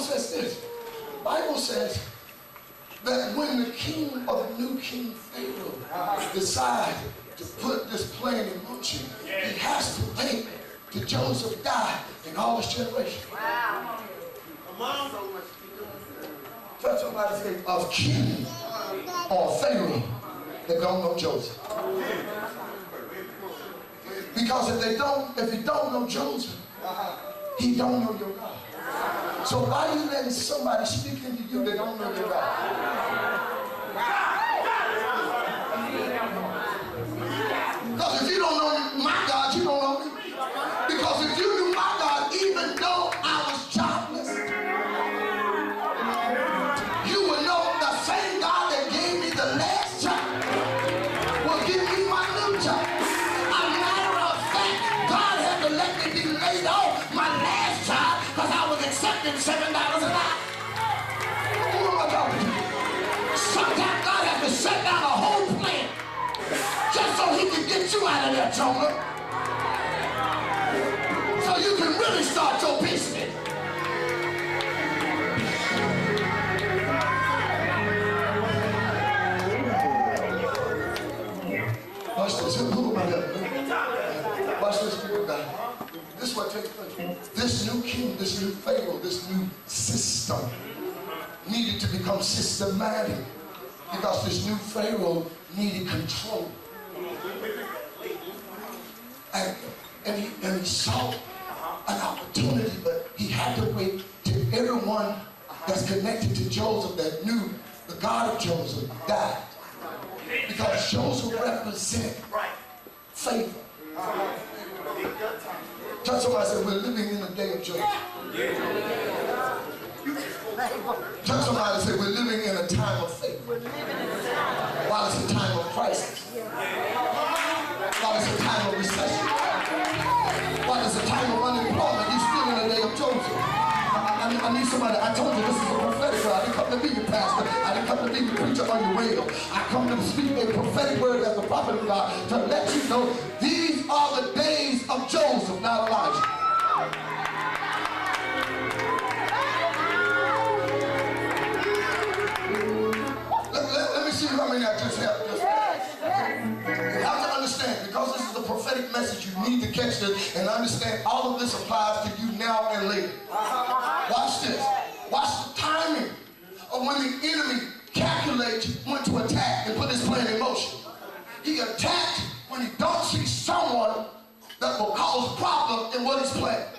says this. The Bible says that when the king or the new king Pharaoh decides to put this plan in motion, he has to wait till Joseph died in all his generations. Wow. Come on. Tell somebody, say, of king or Pharaoh that don't know Joseph. Because if you don't know Joseph, he don't know your God. So why are you letting somebody speak into you that don't know your God? Because if you don't know my God, you don't know me. Because if you knew my God, even though I was childless, you would know the same God that gave me the last child will give me my new child. A matter of fact, God had to let me be laid off my last child because I was accepting $7 an hour. Who am I talking to? Sometimes God has to shut down a whole plan just so he can get you out of there, Jonah. So you can really start your business. Watch this. Who am I helping? Watch this, people of God. This is what takes place. This new king, this new Pharaoh, this new system needed to become systematic because this new Pharaoh needed control. And he saw an opportunity, but he had to wait till everyone that's connected to Joseph that knew the God of Joseph died. Because Joseph represented favor. Tell somebody, say, we're living in the day of Joseph. Tell somebody, say, we're living in a time of favor. While it's a time of crisis. While it's a time of recession. While it's a time of unemployment, you're still in the day of Joseph. I need somebody. I told you this is a prophetic word. I didn't come to be your pastor. I didn't come to be your preacher on your radio. I come to speak a prophetic word as the prophet of God to let you know these are the days of Joseph, not Elijah. Let me see how many I just helped. You have to understand, because this is a prophetic message, you need to catch this and understand all of this applies to you now and later. Watch this. Watch the timing of when the enemy calculates when to attack and put his plan in motion. He attacked when he don't see someone that will cause problem in what he's planning.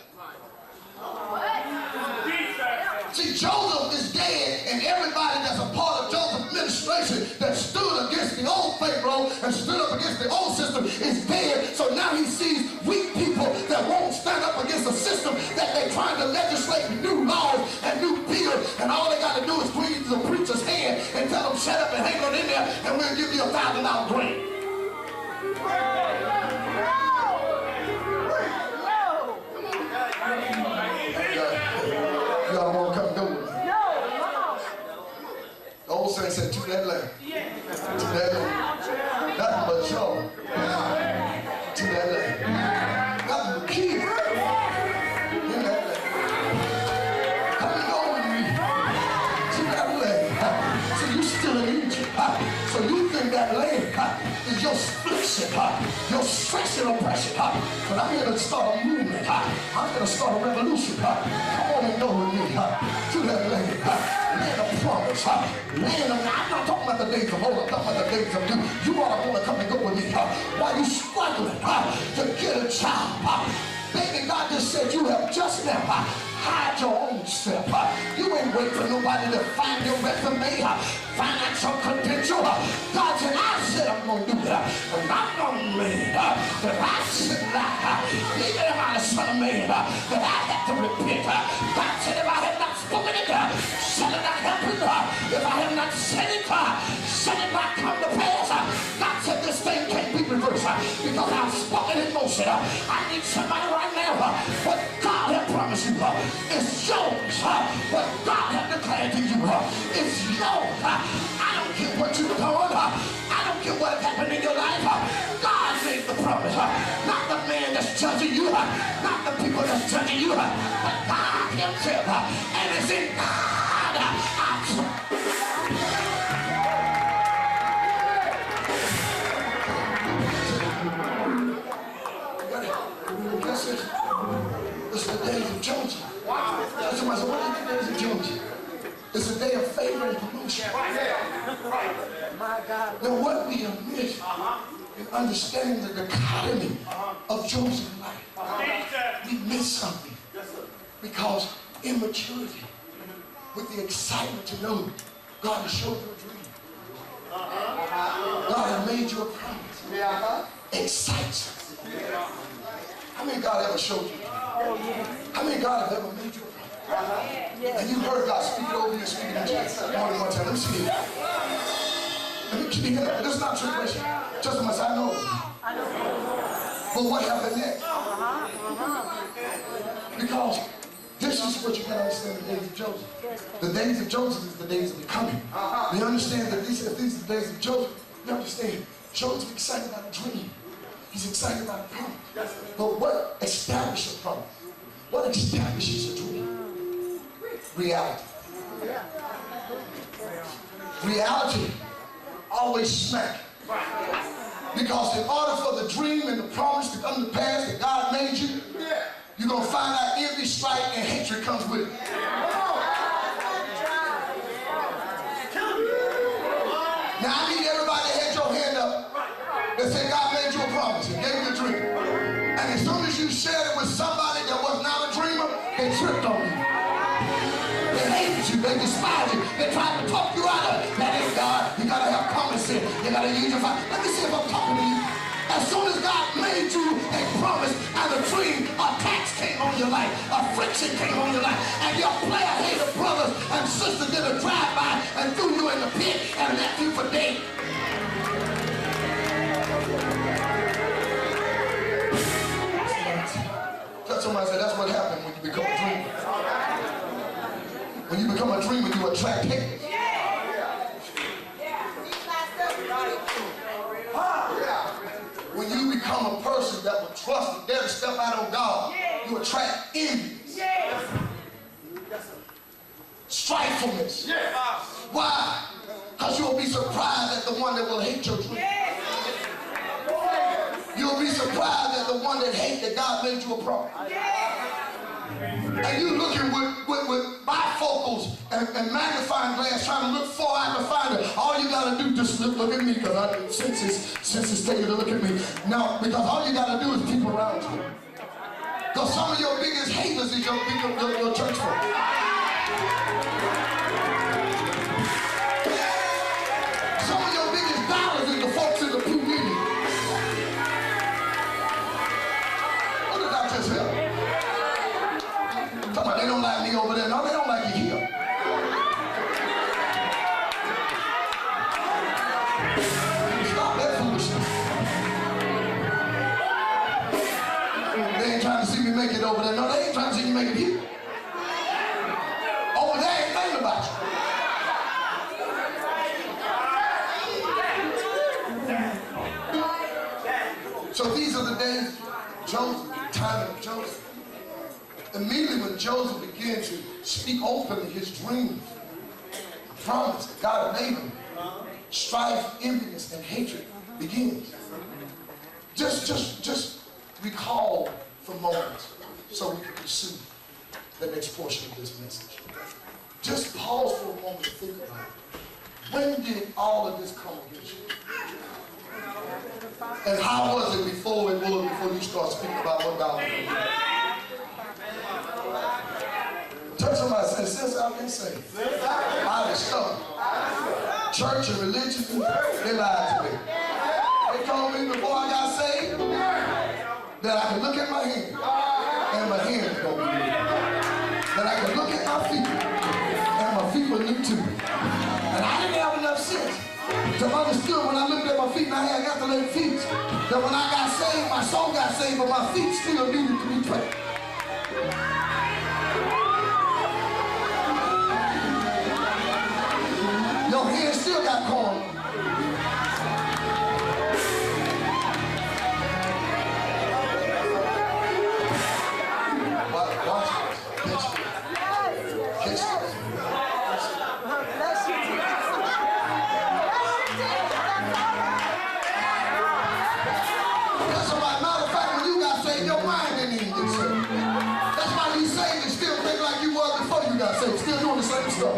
See, Joseph is dead, and everybody that's a part of Joseph's administration that stood against the old Pharaoh and stood up against the old system is dead. So now he sees weak people that won't stand up against a system that they're trying to legislate new laws and new bills, and all they got to do is squeeze the preacher's hand and tell them shut up and hang on in there, and we'll give you $1,000 grant. Y'all want to come go with me? The old saint said, to that land. To that land. Nothing but joy. To that land. Nothing but peace. In that land. Come and go with me. To that land. So you still in Egypt. So you think that land is your affliction, your stress and oppression. But I'm here to start a movement. I'm going to start a revolution. Come on and go with me. To that land. Land of promise. Land of, I'm not talking about the days of old. I'm talking about the days of new. You ought to want to come and go with me. While you struggling to get a job. Baby, God just said you have just now hide your own self. You ain't wait for nobody to find your resume, financial credential. God said, I said I'm going to do that. I'm not going to man that I should lie. Even if I was son of man, that I had to repent. God said, if I had not spoken it, shall it not happen? If I have not said it, shall it not come to pass? God said, this thing can't be reversed because I've spoken in motion. I need somebody right now. What God has promised you is yours. What God has declared to you is yours. I don't care what you've done. I don't care what happened in your life. God made the promise, not the man that's judging you, not the people that's judging you, but God himself. And it's in God I trust. It's the days of Joseph. That's somebody said, what are the days of Joseph? It's a day of favor and promotion. Now what we have missed in understanding the dichotomy of Joseph's life, we missed something. Because immaturity, with the excitement to know God has showed you a dream. God has made you a promise. Excites us. How many God ever showed you? How many God have ever made you a promise? And you heard God speak over you, speaking to you more than one time. Let me see it. Let me keep it. This is not a trick question. Just as much I know. But what happened next? Because this is what you got to understand the days of Joseph. The days of Joseph is the days of becoming. You understand that these are the days of Joseph. You understand, Joseph excited about a dream. He's excited about a promise. But what establishes a promise? What establishes a dream? Reality. Reality always smack. Because in order for the dream and the promise to come to pass that God made you, you're going to find out envy, strife, and hatred comes with it. Now I need everybody to had your hand up that said God made you a promise and gave you a dream. And as soon as you shared it with somebody that was not a dreamer, they tripped on you. They hated you, they despised you, they tried to talk you out of it. That ain't God. You gotta have common sense. You gotta use your fire. Let me see if I'm talking to you. As soon as God made you a promise and a dream, attacks came on your life, affliction came on your life, and your player-hater brothers and sisters did a drive-by and threw you in the pit and left you for dead. Somebody said that's what happened when you become a dreamer. When you become a dreamer, you attract haters. When you become a person that will trust and dare to step out on God, you attract envy. Strifefulness. Why? Because you'll be surprised at the one that will hate your dream. You'll be surprised at the one that hates that God made you a prophet. And you looking with bifocals and magnifying glass trying to look far out to find it. All you got to do just look at me because I since it's taking to look at me. No, because all you got to do is people around you. Because some of your biggest haters is your church folks. Some of your biggest dollars is the folks in the pew meeting. What did I just hear? They don't like me over there. No, they don't like you here. Stop that foolishness. They ain't trying to see me make it over there. No, they ain't trying to see me make it here. Over there ain't thinking about you. So these are the days of Joseph, the time of Joseph. Immediately when Joseph began to speak openly his dreams, promise that God had made him, strife, enviness, and hatred begins. Just recall for moments so we can pursue the next portion of this message. Just pause for a moment to think about it. When did all of this come against you? And how was it before you start speaking about what God did? Tell somebody, say, since I've been saved, I discovered church and religion, they lied to me. They told me before I got saved that I could look at my hand and my hand was going to be new. That I could look at my feet and my feet were new too. And I didn't have enough sense to understand when I looked at my feet and I had athletic feet that when I got saved, my soul got saved, but my feet still needed to be prayed. Your hand still got corn. Still doing the same stuff.